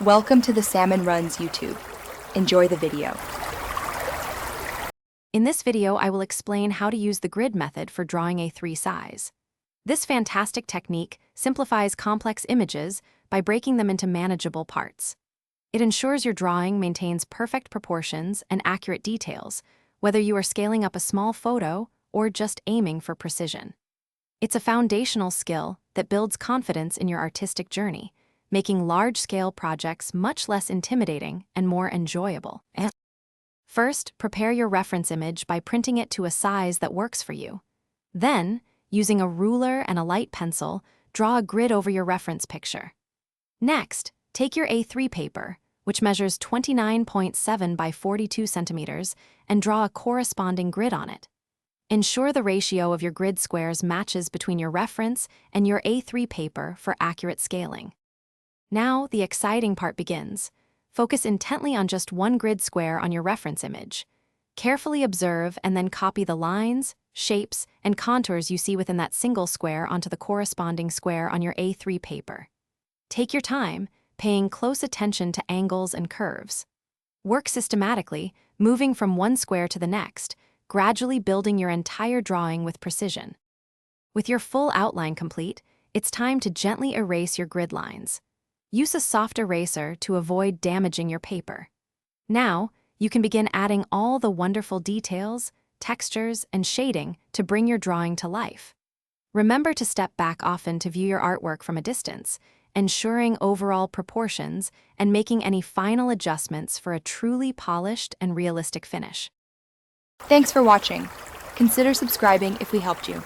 Welcome to the Salmon Runs YouTube. Enjoy the video. In this video, I will explain how to use the grid method for drawing A3 size. This fantastic technique simplifies complex images by breaking them into manageable parts. It ensures your drawing maintains perfect proportions and accurate details, whether you are scaling up a small photo or just aiming for precision. It's a foundational skill that builds confidence in your artistic journey, making large-scale projects much less intimidating and more enjoyable. First, prepare your reference image by printing it to a size that works for you. Then, using a ruler and a light pencil, draw a grid over your reference picture. Next, take your A3 paper, which measures 29.7 by 42 centimeters, and draw a corresponding grid on it. Ensure the ratio of your grid squares matches between your reference and your A3 paper for accurate scaling. Now, the exciting part begins. Focus intently on just one grid square on your reference image. Carefully observe and then copy the lines, shapes, and contours you see within that single square onto the corresponding square on your A3 paper. Take your time, paying close attention to angles and curves. Work systematically, moving from one square to the next, gradually building your entire drawing with precision. With your full outline complete, it's time to gently erase your grid lines. Use a soft eraser to avoid damaging your paper. Now, you can begin adding all the wonderful details, textures, and shading to bring your drawing to life. Remember to step back often to view your artwork from a distance, ensuring overall proportions and making any final adjustments for a truly polished and realistic finish. Thanks for watching. Consider subscribing if we helped you.